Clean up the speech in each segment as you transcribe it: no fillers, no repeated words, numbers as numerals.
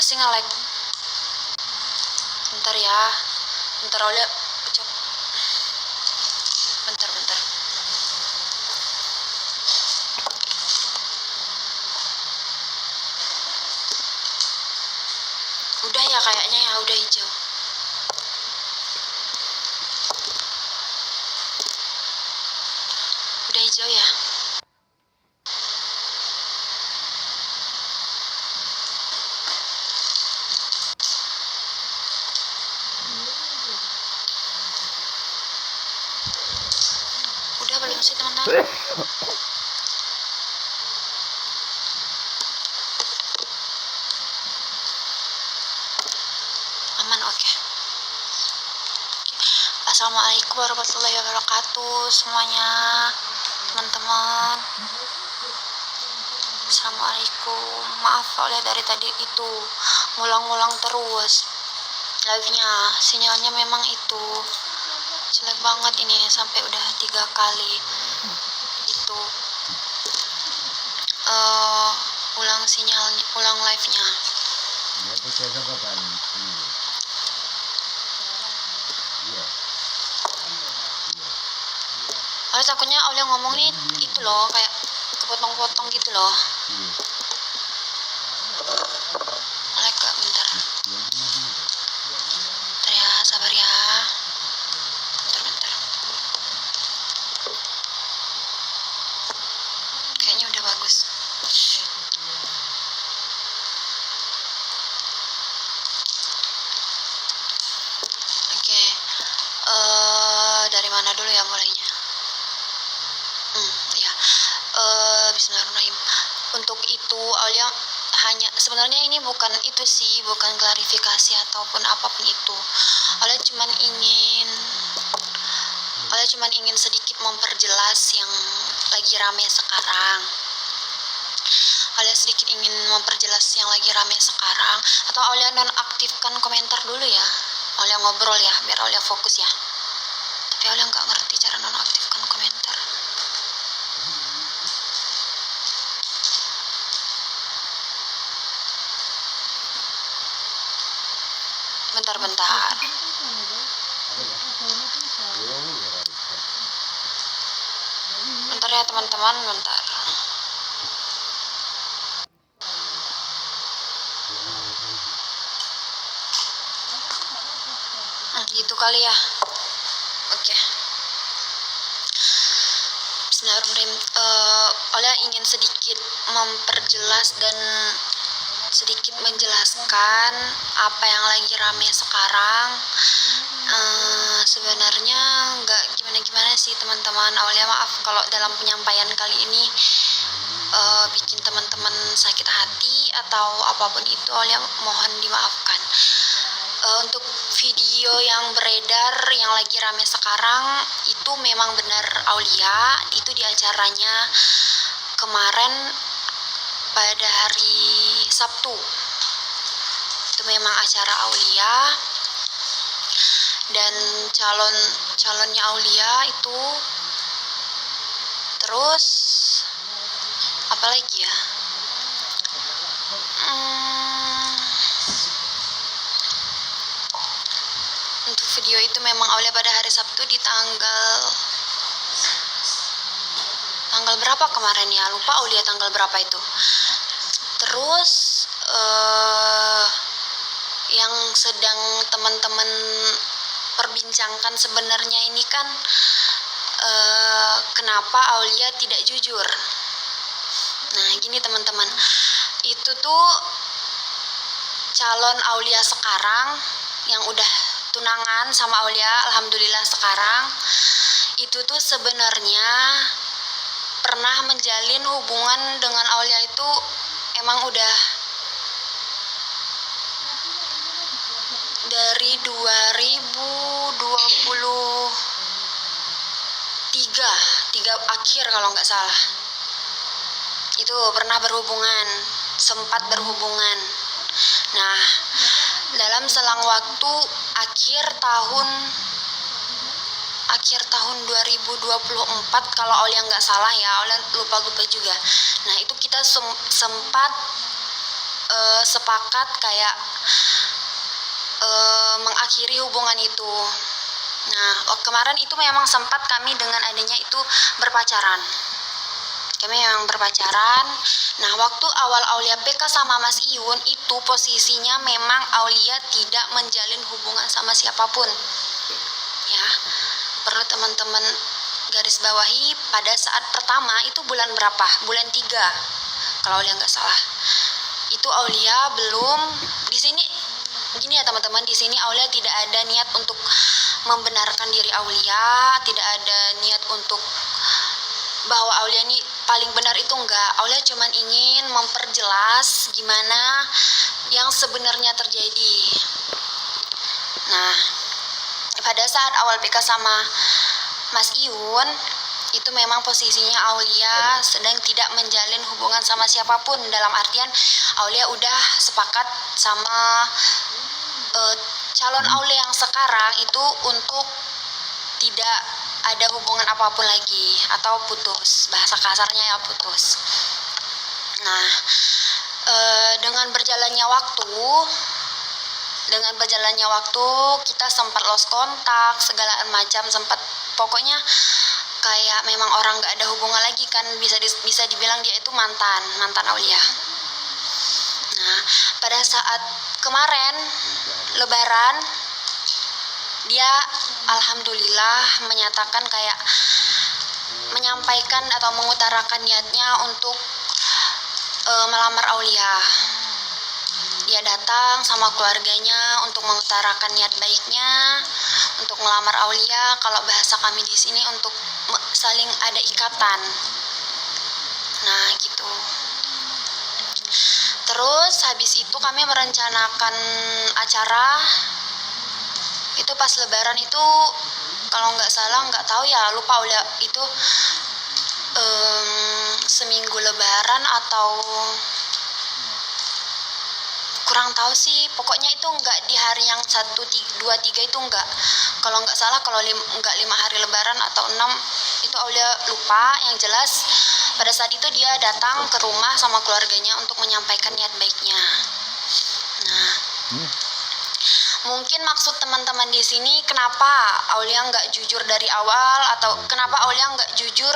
sih nge-lag? Bentar ya. Bentar Aulia pecok. Bentar. Udah ya kayaknya ya, udah hijau. Udah hijau ya. Udah belum sih teman-teman? Aman, oke. Assalamualaikum warahmatullahi wabarakatuh semuanya, teman-teman. Assalamualaikum. Maaf oleh dari tadi itu ngulang-ngulang terus live-nya. Sinyalnya memang itu jelek banget ini, sampai udah 3 kali itu ulang sinyalnya, ulang live-nya. Oh, takutnya Aulia ngomong nih itu loh, kayak kepotong-potong gitu loh. Oleh Kak, bentar ya, sabar ya. Bentar. Kayaknya udah bagus. Oke. Dari mana dulu ya mulainya? Ya. Bismillahirrahmanirrahim. Untuk itu Aulia hanya, sebenarnya ini bukan itu sih, bukan klarifikasi ataupun apapun itu. Aulia cuman ingin sedikit memperjelas yang lagi rame sekarang. Aulia sedikit ingin memperjelas yang lagi rame sekarang. Atau Aulia nonaktifkan komentar dulu ya. Aulia ngobrol ya, biar Aulia fokus ya. Tapi Aulia nggak ngerti cara nonaktifkan komentar. Bentar. Bentar ya teman-teman, bentar. Gitu kali ya. Oke. Bismillahirrahmanirrahim. Aulia ingin sedikit memperjelas dan sedikit menjelaskan apa yang lagi rame sekarang. Sebenarnya nggak gimana-gimana sih teman-teman. Aulia maaf kalau dalam penyampaian kali ini bikin teman-teman sakit hati atau apapun itu, Aulia mohon dimaafkan. Untuk video yang beredar yang lagi rame sekarang itu memang benar Aulia, itu di acaranya kemarin pada hari Sabtu. Itu memang acara Aulia, dan calonnya Aulia itu. Terus apa lagi ya? Untuk video itu memang Aulia pada hari Sabtu di tanggal berapa kemarin ya, lupa Aulia tanggal berapa itu. Terus yang sedang teman-teman perbincangkan sebenarnya ini kan kenapa Aulia tidak jujur. Nah gini teman-teman, itu tuh calon Aulia sekarang yang udah tunangan sama Aulia, alhamdulillah sekarang, itu tuh sebenarnya pernah menjalin hubungan dengan Aulia itu emang udah dari 2023 akhir kalau nggak salah. Itu pernah sempat berhubungan. Nah, dalam selang waktu akhir tahun 2024 kalau Aulia nggak salah ya, Aulia lupa juga. Nah itu kita sempat sepakat kayak mengakhiri hubungan itu. Nah, kemarin itu memang sempat kami dengan adanya itu berpacaran. Kami memang berpacaran. Nah, waktu awal Aulia PK sama Mas Iun itu posisinya memang Aulia tidak menjalin hubungan sama siapapun. Ya, perlu teman-teman garis bawahi, pada saat pertama itu bulan berapa? Bulan 3. Kalau Aulia nggak salah. Itu Aulia belum di sini. Gini ya teman-teman, di sini Aulia tidak ada niat untuk membenarkan diri Aulia, tidak ada niat untuk bahwa Aulia ini paling benar, itu enggak. Aulia cuman ingin memperjelas gimana yang sebenarnya terjadi. Nah, pada saat awal PK sama Mas Iun, itu memang posisinya Aulia sedang tidak menjalin hubungan sama siapapun. Dalam artian Aulia udah sepakat sama calon Aulia yang sekarang itu untuk tidak ada hubungan apapun lagi, atau putus, bahasa kasarnya ya putus. Nah, dengan berjalannya waktu kita sempat lost kontak segala macam, sempat pokoknya kayak memang orang nggak ada hubungan lagi kan, bisa dibilang dia itu mantan Aulia. Nah, pada saat kemarin Lebaran, dia alhamdulillah menyatakan kayak menyampaikan atau mengutarakan niatnya untuk melamar Aulia. Dia datang sama keluarganya untuk mengutarakan niat baiknya untuk melamar Aulia. Kalau bahasa kami di sini untuk saling ada ikatan. Nah, gitu. Terus habis itu kami merencanakan acara. Itu pas Lebaran itu, kalau nggak salah, nggak tahu ya, lupa Aulia itu seminggu Lebaran atau kurang tahu sih, pokoknya itu nggak di hari yang 1, 2, 3 itu nggak. Kalau nggak salah, kalau nggak 5 hari Lebaran atau 6 itu Aulia lupa. Yang jelas pada saat itu dia datang ke rumah sama keluarganya untuk menyampaikan niat baiknya. Nah, mungkin maksud teman-teman di sini kenapa Aulia nggak jujur dari awal, atau kenapa Aulia nggak jujur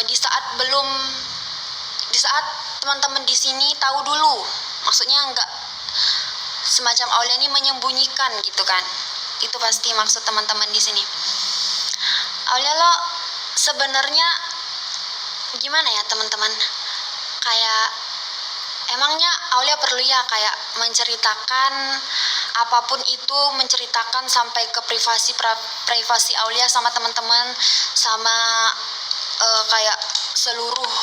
di saat teman-teman di sini tahu dulu. Maksudnya nggak semacam Aulia ini menyembunyikan gitu kan. Itu pasti maksud teman-teman di sini. Aulia lo sebenarnya gimana ya teman-teman? Kayak emangnya Aulia perlu ya kayak menceritakan apapun itu, menceritakan sampai ke privasi Aulia sama teman-teman, sama kayak seluruh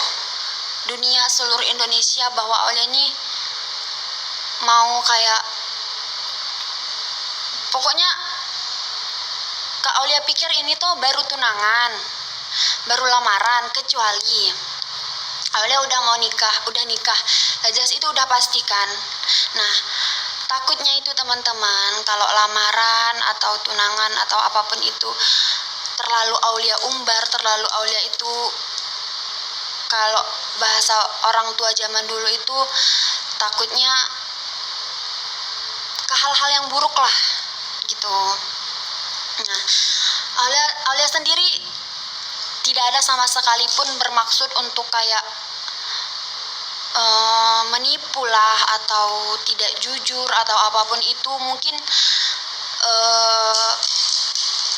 dunia, seluruh Indonesia, bahwa Aulia ini mau kayak pokoknya Kak Aulia pikir ini tuh baru tunangan, baru lamaran, kecuali Aulia udah nikah. Jelas itu udah pastikan. Nah, takutnya itu teman-teman, kalau lamaran atau tunangan atau apapun itu terlalu Aulia umbar, terlalu Aulia itu, kalau bahasa orang tua zaman dulu itu takutnya ke hal-hal yang buruk lah gitu. Nah, Aulia sendiri tidak ada sama sekalipun bermaksud untuk kayak menipu lah atau tidak jujur atau apapun itu. Mungkin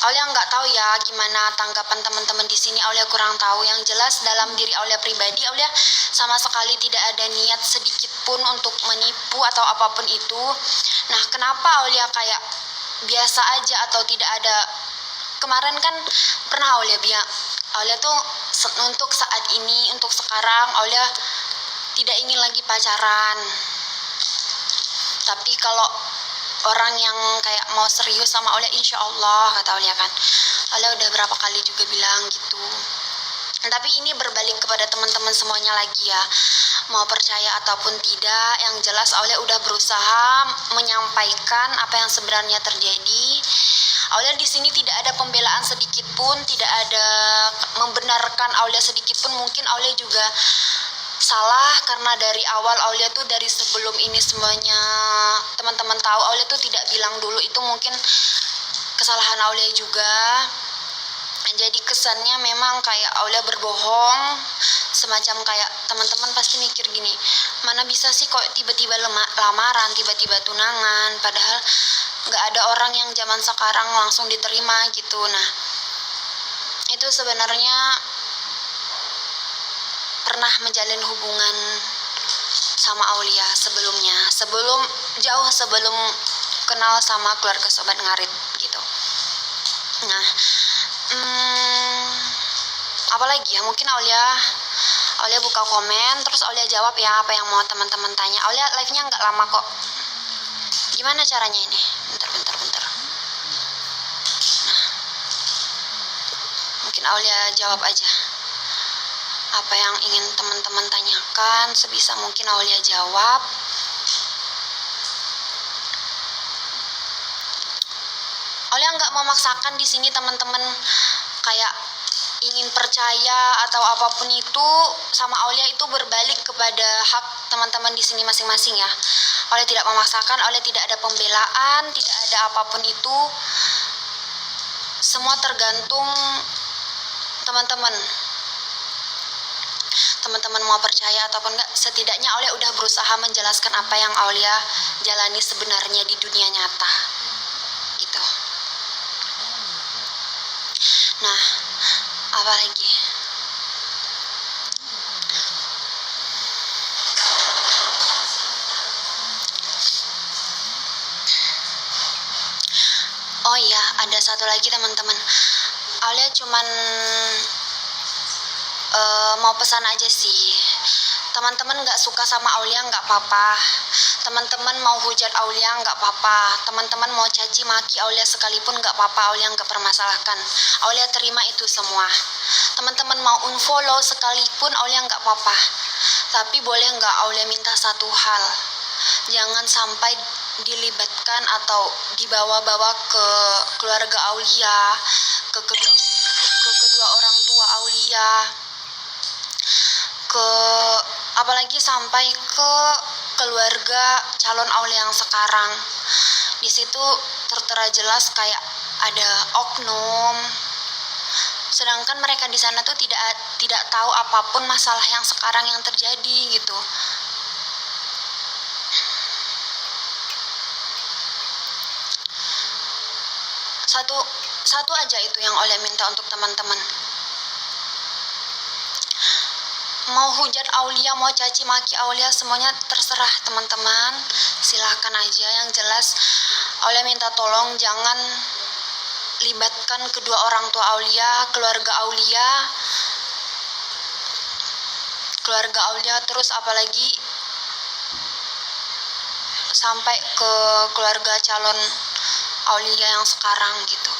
Aulia nggak tahu ya gimana tanggapan teman-teman di sini. Aulia kurang tahu. Yang jelas dalam diri Aulia pribadi, Aulia sama sekali tidak ada niat sedikit pun untuk menipu atau apapun itu. Nah, kenapa Aulia kayak biasa aja atau tidak ada? Kemarin kan pernah Aulia bilang, Aulia tuh untuk saat ini, untuk sekarang Aulia tidak ingin lagi pacaran. Tapi kalau orang yang kayak mau serius sama Aulia, insya Allah, kata Aulia kan. Aulia udah berapa kali juga bilang gitu. Tapi ini berbalik kepada teman-teman semuanya lagi ya, mau percaya ataupun tidak. Yang jelas Aulia udah berusaha menyampaikan apa yang sebenarnya terjadi. Aulia di sini tidak ada pembelaan sedikit pun, tidak ada membenarkan Aulia sedikit pun. Mungkin Aulia juga salah, karena dari awal Aulia tuh dari sebelum ini semuanya teman-teman tahu, Aulia tuh tidak bilang dulu. Itu mungkin kesalahan Aulia juga. Jadi kesannya memang kayak Aulia berbohong, semacam kayak teman-teman pasti mikir gini, mana bisa sih kok tiba-tiba lamaran, tiba-tiba tunangan, padahal nggak ada orang yang zaman sekarang langsung diterima gitu. Nah, itu sebenarnya pernah menjalin hubungan sama Aulia sebelumnya, jauh sebelum kenal sama keluarga Sobat Ngarit gitu. Nah, apalagi ya, mungkin Aulia buka komen, terus Aulia jawab ya apa yang mau teman-teman tanya. Aulia live-nya nggak lama kok. Gimana caranya ini? Bentar. Nah, mungkin Aulia jawab aja apa yang ingin teman-teman tanyakan, sebisa mungkin Aulia jawab. Aulia nggak memaksakan di sini teman-teman kayak ingin percaya atau apapun itu sama Aulia, itu berbalik kepada hak teman-teman di sini masing-masing ya. Aulia tidak memaksakan, Aulia tidak ada pembelaan, tidak ada apapun itu. Semua tergantung teman-teman mau percaya ataupun enggak. Setidaknya Aulia udah berusaha menjelaskan apa yang Aulia jalani sebenarnya di dunia nyata gitu. Nah, apa lagi? Oh iya, ada satu lagi teman-teman. Aulia cuman mau pesan aja sih. Teman-teman nggak suka sama Aulia nggak apa-apa. Teman-teman mau hujat Aulia nggak apa-apa. Teman-teman mau caci maki Aulia sekalipun nggak apa-apa. Aulia nggak permasalahkan. Aulia terima itu semua. Teman-teman mau unfollow sekalipun Aulia nggak apa-apa. Tapi boleh nggak Aulia minta satu hal? Jangan sampai dilibatkan atau dibawa-bawa ke keluarga Aulia, ke kedua orang tua Aulia, apalagi sampai ke keluarga calon Aulia yang sekarang. Di situ tertera jelas kayak ada oknum, sedangkan mereka di sana tuh tidak tahu apapun masalah yang sekarang yang terjadi gitu. Satu aja itu yang Aulia minta untuk teman-teman. Mau hujat Aulia, mau caci maki Aulia, semuanya terserah teman-teman, silahkan aja. Yang jelas Aulia minta tolong jangan libatkan kedua orang tua Aulia, keluarga Aulia, terus apalagi sampai ke keluarga calon Aulia yang sekarang gitu.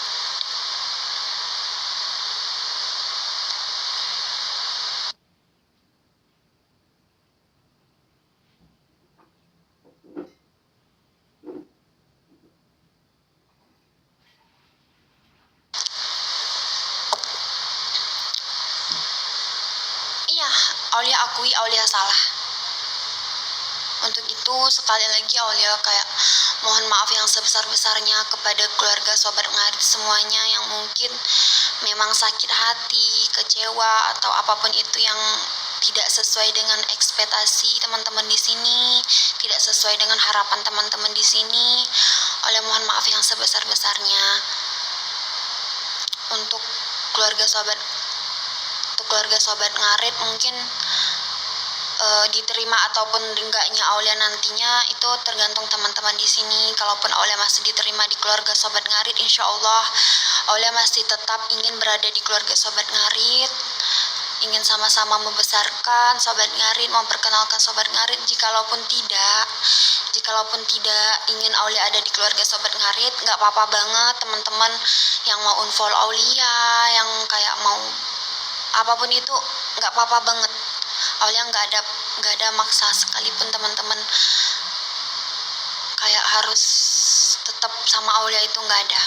Iya, Aulia akui Aulia salah. Untuk itu sekali lagi Aulia kayak mohon maaf yang sebesar-besarnya kepada keluarga Sobat Ngarit semuanya yang mungkin memang sakit hati, kecewa atau apapun itu yang tidak sesuai dengan ekspektasi teman-teman di sini, tidak sesuai dengan harapan teman-teman di sini. Aulia mohon maaf yang sebesar-besarnya. Untuk keluarga Sobat Ngarit mungkin diterima ataupun enggaknya Aulia nantinya itu tergantung teman-teman di sini. Kalaupun Aulia masih diterima di keluarga Sobat Ngarit, insya Allah Aulia masih tetap ingin berada di keluarga Sobat Ngarit, ingin sama-sama membesarkan Sobat Ngarit, memperkenalkan Sobat Ngarit. Jikalaupun tidak ingin Aulia ada di keluarga Sobat Ngarit, nggak apa-apa banget teman-teman yang mau unfollow Aulia, yang kayak mau apapun itu, nggak apa-apa banget. Aulia nggak ada maksa sekalipun teman-teman kayak harus tetap sama Aulia, itu nggak ada.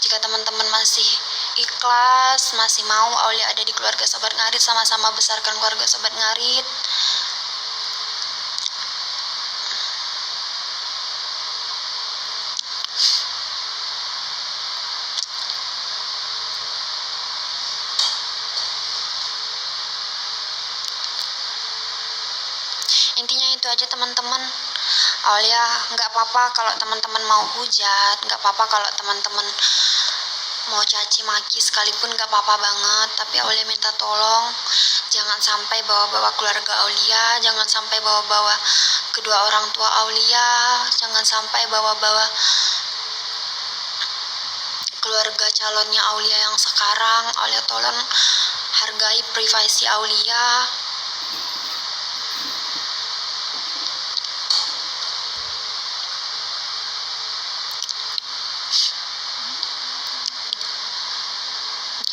Jika teman-teman masih ikhlas, masih mau Aulia ada di keluarga Sobat Ngarit, sama-sama besarkan keluarga Sobat Ngarit. Intinya itu aja teman-teman. Aulia nggak apa-apa kalau teman-teman mau hujat, nggak apa-apa kalau teman-teman mau caci maki sekalipun, nggak apa-apa banget. Tapi Aulia minta tolong jangan sampai bawa-bawa keluarga Aulia, jangan sampai bawa-bawa kedua orang tua Aulia, jangan sampai bawa-bawa keluarga calonnya Aulia yang sekarang. Aulia tolong hargai privasi Aulia.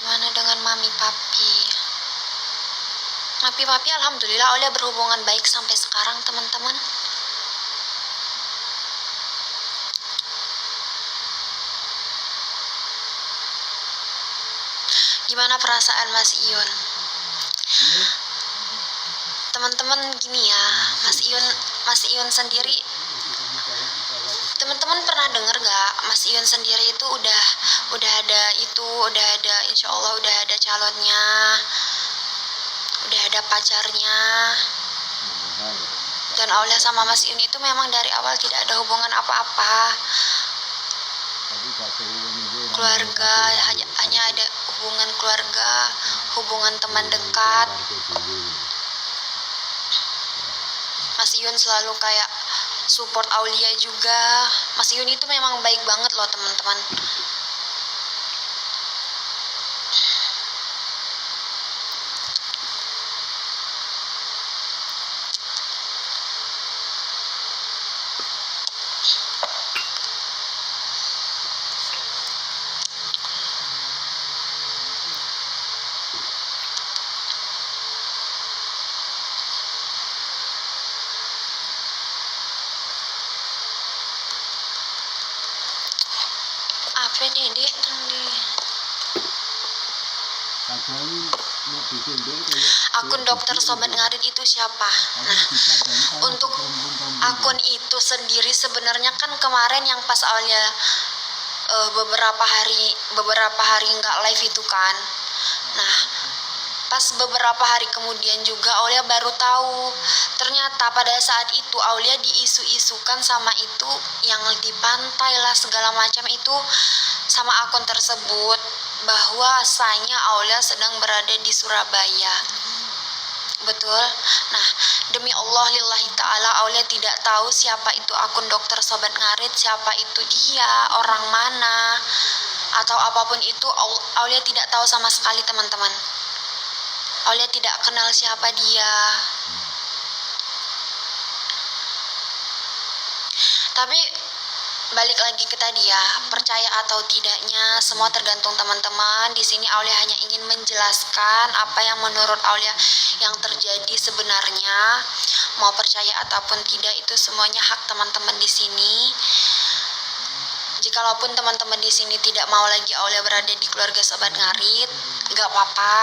Gimana dengan mami papi? Mami papi alhamdulillah Aulia berhubungan baik sampai sekarang teman-teman. Gimana perasaan Mas Ion? Teman-teman gini ya, Mas Ion sendiri, teman-teman pernah dengar gak Mas Ion sendiri itu udah ada insya Allah udah ada calonnya, udah ada pacarnya. Dan Aulia sama Mas Ion itu memang dari awal tidak ada hubungan apa-apa, keluarga, hanya ada hubungan keluarga, hubungan teman dekat. Mas Ion selalu kayak support Aulia juga. Mas Ion itu memang baik banget loh teman-teman. Apa nih dek? Akun dokter Sobat Ngarit itu siapa? Nah, untuk akun itu sendiri sebenarnya kan kemarin yang pas Aulia beberapa hari nggak live itu kan. Nah, pas beberapa hari kemudian juga Aulia baru tahu ternyata pada saat itu Aulia diisu-isukan sama itu yang di pantai lah segala macam itu sama akun tersebut, bahwasanya Aulia sedang berada di Surabaya. Betul. Nah, demi Allah lillahi ta'ala Aulia tidak tahu siapa itu akun dokter Sobat Ngarit, siapa itu dia, orang mana, atau apapun itu. Aulia tidak tahu sama sekali teman-teman. Aulia tidak kenal siapa dia. Tapi balik lagi ke tadi ya, percaya atau tidaknya semua tergantung teman-teman. Di sini Aulia hanya ingin menjelaskan apa yang menurut Aulia yang terjadi sebenarnya. Mau percaya ataupun tidak itu semuanya hak teman-teman di sini. Jikalaupun teman-teman di sini tidak mau lagi Aulia berada di keluarga Sobat Ngarit, nggak apa-apa.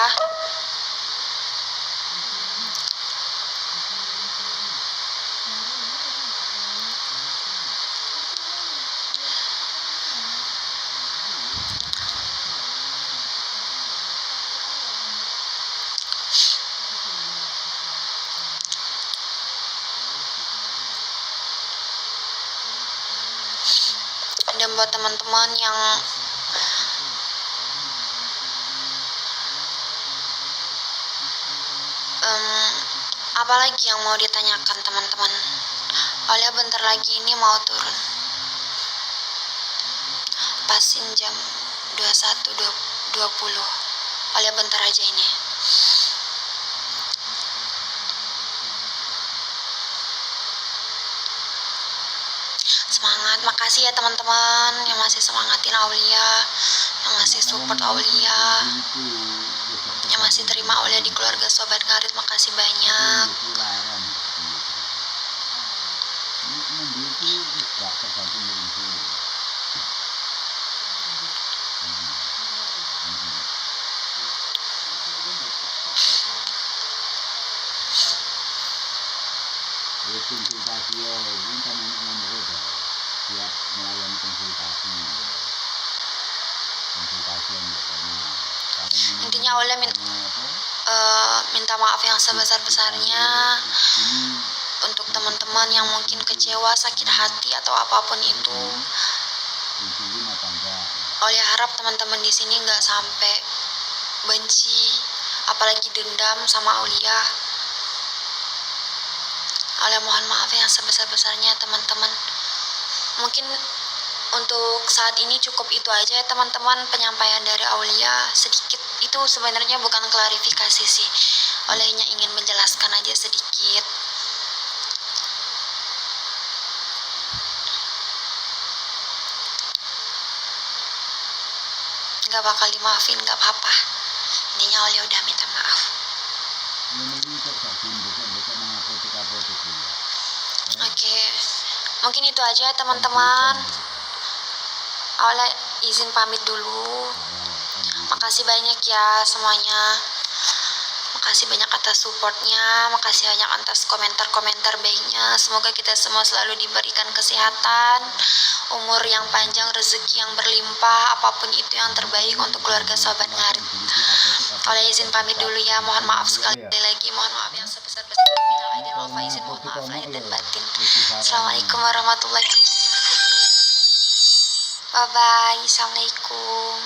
Dan buat teman-teman yang apalagi yang mau ditanyakan teman-teman, Aulia bentar lagi ini mau turun, pasin jam 21.20. Aulia bentar aja ini. Semangat, makasih ya teman-teman yang masih semangatin Aulia, yang masih support Aulia, yang masih terima Aulia di keluarga Sobat Ngarit. Makasih banyak. Intinya Aulia minta maaf yang sebesar-besarnya untuk teman-teman yang mungkin kecewa, sakit hati atau apapun itu. Aulia harap teman-teman di sini nggak sampai benci, apalagi dendam sama Aulia. Aulia mohon maaf yang sebesar-besarnya teman-teman. Mungkin untuk saat ini cukup itu aja ya teman-teman, penyampaian dari Aulia sedikit. Itu sebenarnya bukan klarifikasi sih, Aulia hanya ingin menjelaskan aja sedikit. Gak bakal dimaafin, gak apa-apa. Intinya Aulia udah minta maaf. Oke, mungkin itu aja teman-teman. Aulia izin pamit dulu. Makasih banyak ya semuanya. Makasih banyak atas supportnya, makasih banyak atas komentar-komentar baiknya. Semoga kita semua selalu diberikan kesehatan, umur yang panjang, rezeki yang berlimpah, apapun itu yang terbaik untuk keluarga Sahabat Ngarit. Aulia izin pamit dulu ya, mohon maaf sekali lagi, mohon maaf yang sebesar-besarnya. Minal aidin wal faizin, mohon maaf lahir dan batin. Assalamualaikum warahmatullahi wabarakatuh. Bye bye, assalamualaikum.